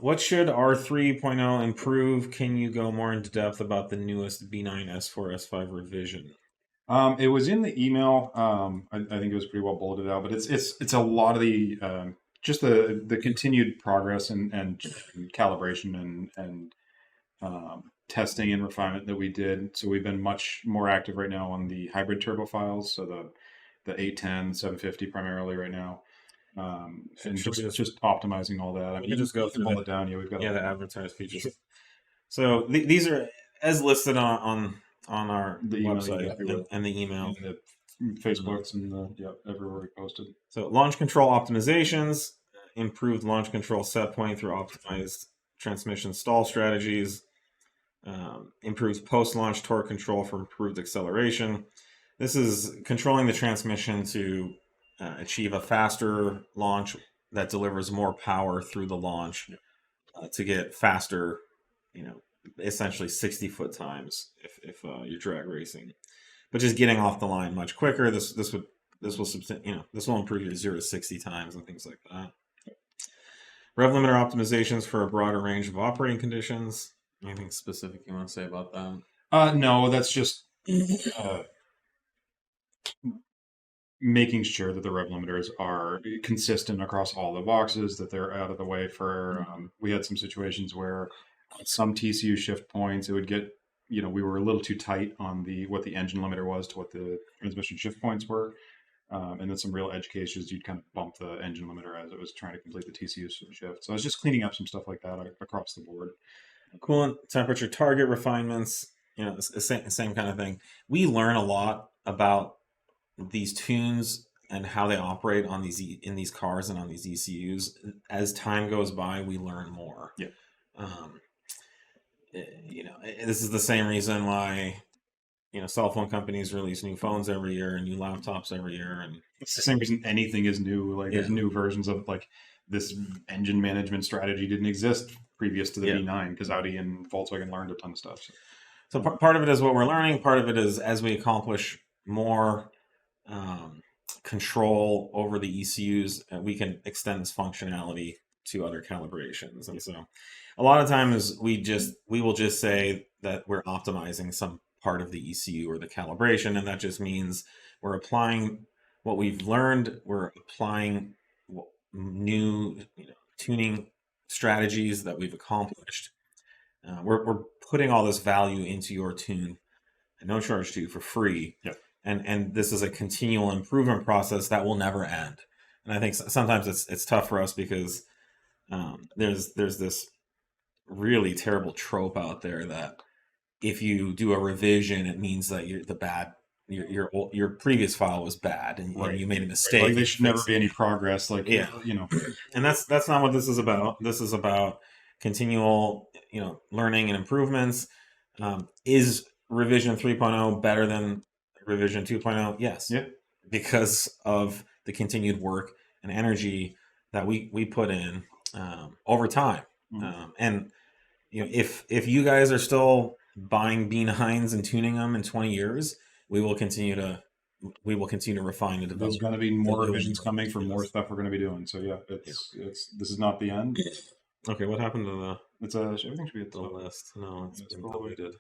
What should R3.0 improve? Can you go more into depth about the newest B9 S4 S5 revision? It was in the email. I think it was pretty well bulleted out, but it's a lot of the just the continued progress and calibration and testing and refinement that we did. So we've been much more active right now on the hybrid turbo files. So the 810, 750 primarily right now. And just optimizing all that. I mean, you just go through it down. Yeah, we've got the advertised features. So these are as listed on our the website and the email, and the Facebooks and everywhere we posted. So launch control optimizations, improved launch control set point through optimized transmission stall strategies, improves post-launch torque control for improved acceleration. This is controlling the transmission to achieve a faster launch that delivers more power through the launch to get faster, essentially 60-foot times if you're drag racing, but just getting off the line much quicker. This will improve your 0 to 60 times and things like that. Rev limiter optimizations for a broader range of operating conditions. Anything specific you want to say about that? No, that's just making sure that the rev limiters are consistent across all the boxes, that they're out of the way for, we had some situations where some TCU shift points, it would get, we were a little too tight on what the engine limiter was to what the transmission shift points were. And then some real edge cases, you'd kind of bump the engine limiter as it was trying to complete the TCU shift. So I was just cleaning up some stuff like that across the board. Coolant temperature target refinements, the same kind of thing. We learn a lot about these tunes and how they operate on in these cars and on these ECUs. As time goes by, we learn more. Yeah. This is the same reason why cell phone companies release new phones every year and new laptops every year, and it's the same reason anything is new. Like there's new versions of like this engine management strategy didn't exist previous to the B9 because Audi and Volkswagen learned a ton of stuff. So part of it is what we're learning. Part of it is as we accomplish more control over the ECUs, we can extend this functionality to other calibrations. And so a lot of times we will just say that we're optimizing some part of the ECU or the calibration, and that just means we're applying what we've learned. We're applying new tuning strategies that we've accomplished. We're putting all this value into your tune at no charge to you for free. Yeah. And this is a continual improvement process that will never end. And I think sometimes it's tough for us because there's this really terrible trope out there that if you do a revision, it means that your previous file was bad and you made a mistake. Like there should never be any progress. Like and that's not what this is about. This is about continual learning and improvements. Is revision 3.0 better than revision 2.0? Yes. Yeah. Because of the continued work and energy that we put in over time. And if you guys are still buying B9s and tuning them in 20 years, we will continue to refine and develop. There's going to be more revisions coming for more stuff we're going to be doing. So this is not the end. Okay, what happened to everything should be at the list? No, it's been deleted.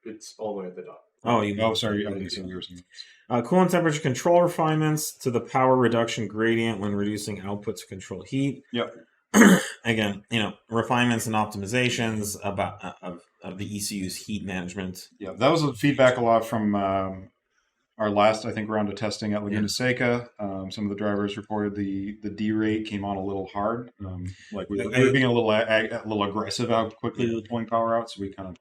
It's all the way at the top. Sorry. I didn't see you were saying. Coolant temperature control refinements to the power reduction gradient when reducing output to control heat. Yep. Again, refinements and optimizations of the ECU's heat management. Yeah, that was feedback a lot from our last, I think, round of testing at Laguna Seca. Some of the drivers reported the D rate came on a little hard. Like we were being a little aggressive how quickly we were pulling power out, so we kind of.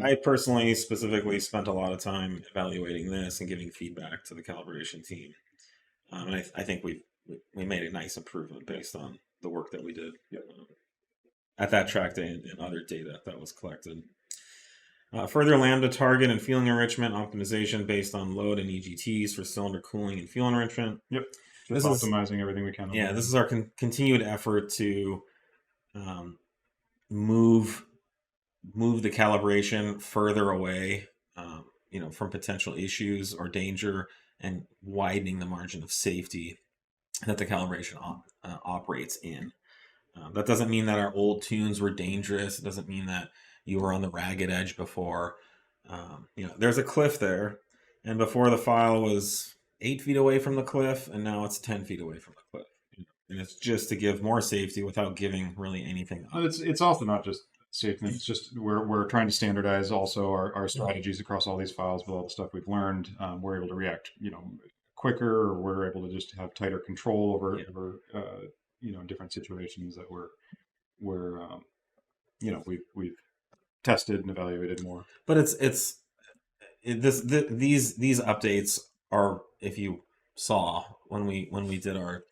I personally specifically spent a lot of time evaluating this and giving feedback to the calibration team, and I think we made a nice improvement based on the work that we did at that track day and other data that was collected. Further lambda target and fueling enrichment optimization based on load and EGTs for cylinder cooling and fuel enrichment. Yep. This is optimizing everything we can. Yeah, this is our continued effort to move the calibration further away, from potential issues or danger, and widening the margin of safety that the calibration operates in. That doesn't mean that our old tunes were dangerous. It doesn't mean that you were on the ragged edge before. There's a cliff there, and before the file was 8 feet away from the cliff, and now it's 10 feet away from the cliff. And it's just to give more safety without giving really anything up. It's also not just safety. It's just we're trying to standardize also our strategies across all these files with all the stuff we've learned. We're able to react, quicker, or we're able to just have tighter control over different situations that we've tested and evaluated more. But these updates are, if you saw when we did our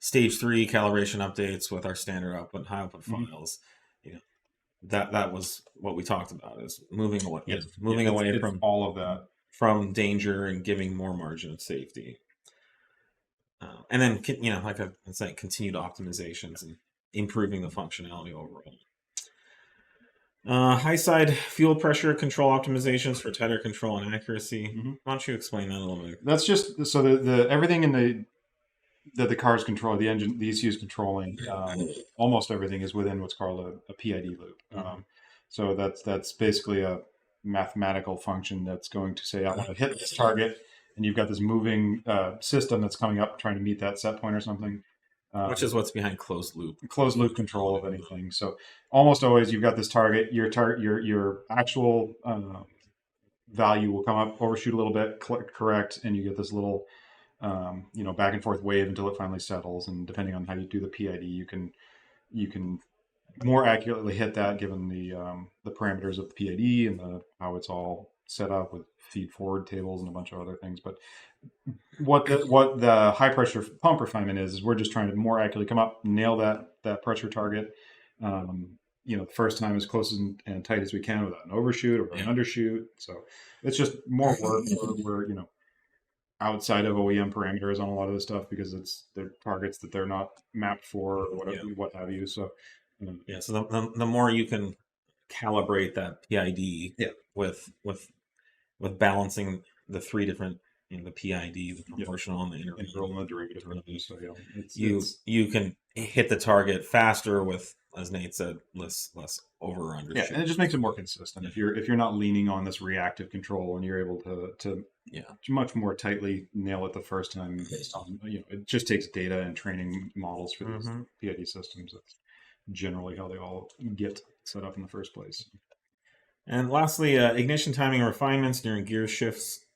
stage 3 calibration updates with our standard output and high output files, that was what we talked about, is moving away, away from all of that, from danger and giving more margin of safety. And then, like I was saying, continued optimizations and improving the functionality overall. High side fuel pressure control optimizations for tighter control and accuracy. Why don't you explain that a little bit? That's just so the everything in the car's control, the engine, the ECU is controlling. Almost everything is within what's called a PID loop. So that's basically a mathematical function that's going to say, I want to hit this target, and you've got this moving system that's coming up trying to meet that set point or something. Which is what's behind closed loop control of anything. So almost always you've got this target. Your actual value will come up, overshoot a little bit, correct, and you get this little back and forth wave until it finally settles. And depending on how you do the PID, you can more accurately hit that given the parameters of the PID and how it's all set up with feed forward tables and a bunch of other things. But what the high pressure pump refinement is we're just trying to more accurately come up, nail that pressure target. The first time as close and tight as we can without an overshoot or an undershoot. So it's just more work. We're outside of OEM parameters on a lot of this stuff because they're targets that they're not mapped for or whatever, what have you. So so the more you can calibrate that PID with balancing the three different, the PID, the proportional, and the integral, and the derivative. So you can hit the target faster with, as Nate said, less over or under. Yeah, and it just makes it more consistent. If you're not leaning on this reactive control and you're able to much more tightly nail it the first time based on it just takes data and training models for these PID systems. That's generally how they all get set up in the first place. And lastly, ignition timing refinements during gear shift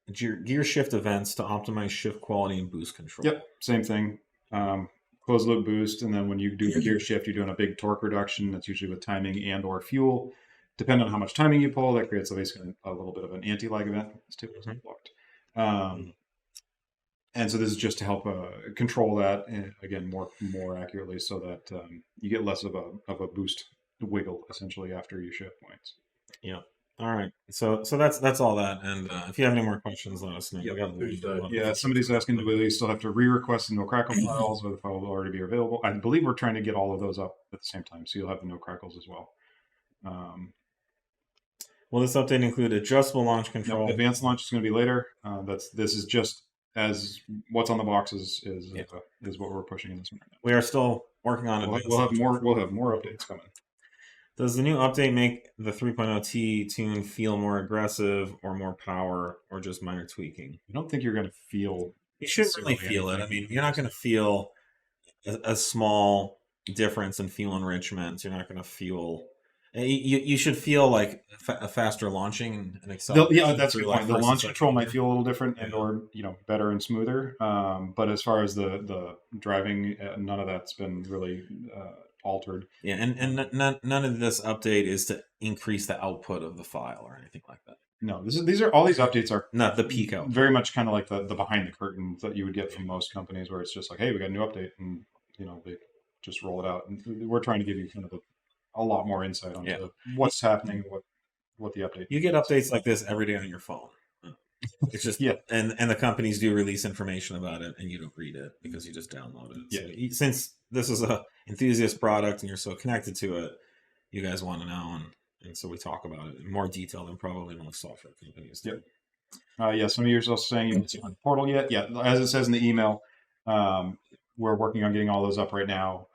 events to optimize shift quality and boost control. Yep, same thing. Closed loop boost, and then when you do the gear shift, you're doing a big torque reduction. That's usually with timing and or fuel. Depending on how much timing you pull, that creates basically a little bit of an anti-lag event. It's typically blocked. And so this is just to help control that, and again, more accurately, so that you get less of a boost wiggle essentially after you shift points. Yeah. All right. So that's all that. And if you have any more questions, let us know. Somebody's asking, do we still have to re-request the no crackle files, or the file will already be available? I believe we're trying to get all of those up at the same time, so you'll have the no crackles as well. Will this update include adjustable launch control? No, advanced launch is going to be later. This is just as what's on the box is what we're pushing in this one right now. We are still working on it. We'll have more updates coming. Does the new update make the 3.0T tune feel more aggressive or more power or just minor tweaking? I don't think you're going to feel... You shouldn't really feel it. I mean, you're not going to feel a small difference in fuel enrichment. You're not going to feel... You should feel like a faster launching and acceleration. Yeah, that's a good point. The launch control might feel a little different and or better and smoother. But as far as the driving, none of that's been really... altered. Yeah, and none of this update is to increase the output of the file or anything like that. No, all these updates are not the peak output. Very much kind of like the behind the curtain that you would get from most companies, where it's just like, hey, we got a new update, and they just roll it out. And we're trying to give you kind of a lot more insight on what's happening, what the update. You get updates like this every day on your phone. It's just and the companies do release information about it, and you don't read it because you just download it. Yeah. So since this is a enthusiast product and you're so connected to it, you guys want to know, and so we talk about it in more detail than probably most software companies do. Some of you are also saying you haven't seen on the portal yet. Yeah, as it says in the email, we're working on getting all those up right now.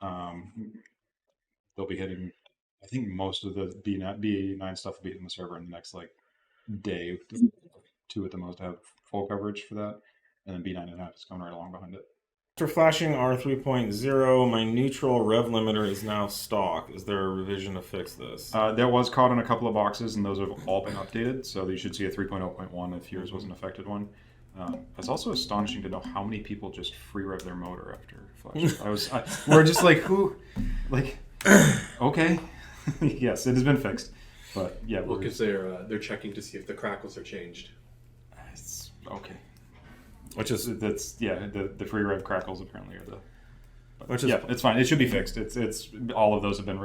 They'll be hitting. I think most of the B9 stuff will be hitting the server in the next like day, 2 at the most to have full coverage for that, and then B9.5 is coming right along behind it. After flashing R3.0, my neutral rev limiter is now stock. Is there a revision to fix this? That was caught in a couple of boxes, and those have all been updated. So you should see a 3.0.1 if yours was an affected one. It's also astonishing to know how many people just free rev their motor after flashing. We're just like, who, like, okay, yes, it has been fixed, but yeah, Well, because they're checking to see if the crackles are changed. it's okay. Which is The free rev crackles apparently are the. Which is yeah, it's fine. It should be fixed. It's all of those have been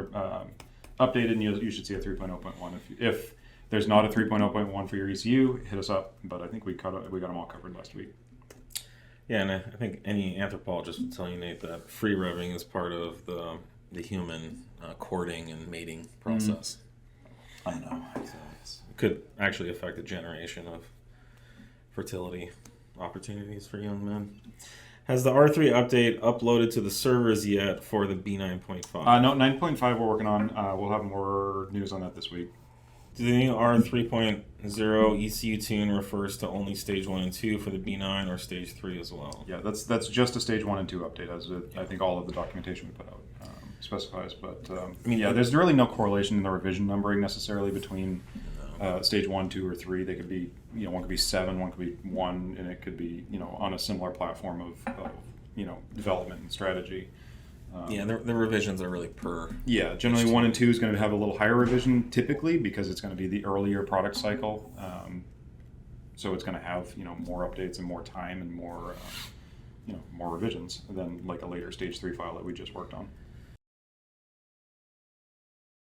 updated, and you should see a 3.0.1 if there's not a 3.0.1 for your ECU, hit us up. But I think we got them all covered last week. Yeah, and I think any anthropologist would tell you, Nate, that free revving is part of the human courting and mating process. I know. So it could actually affect the generation of fertility opportunities for young men. Has the R3 update uploaded to the servers yet for the B9.5? No, 9.5 we're working on. We'll have more news on that this week. Do the new R3.0 ECU tune refers to only stage 1 and 2 for the B9 or stage 3 as well? Yeah, that's just a stage 1 and 2 update, as I think all of the documentation we put out specifies. But there's really no correlation in the revision numbering necessarily between stage 1, 2, or 3. They could be, one could be 7, one could be 1, and it could be, on a similar platform of development and strategy. The revisions are really per. Yeah, generally 1 and 2 is going to have a little higher revision typically because it's going to be the earlier product cycle. So it's going to have more updates and more time and more more revisions than like a later stage 3 file that we just worked on.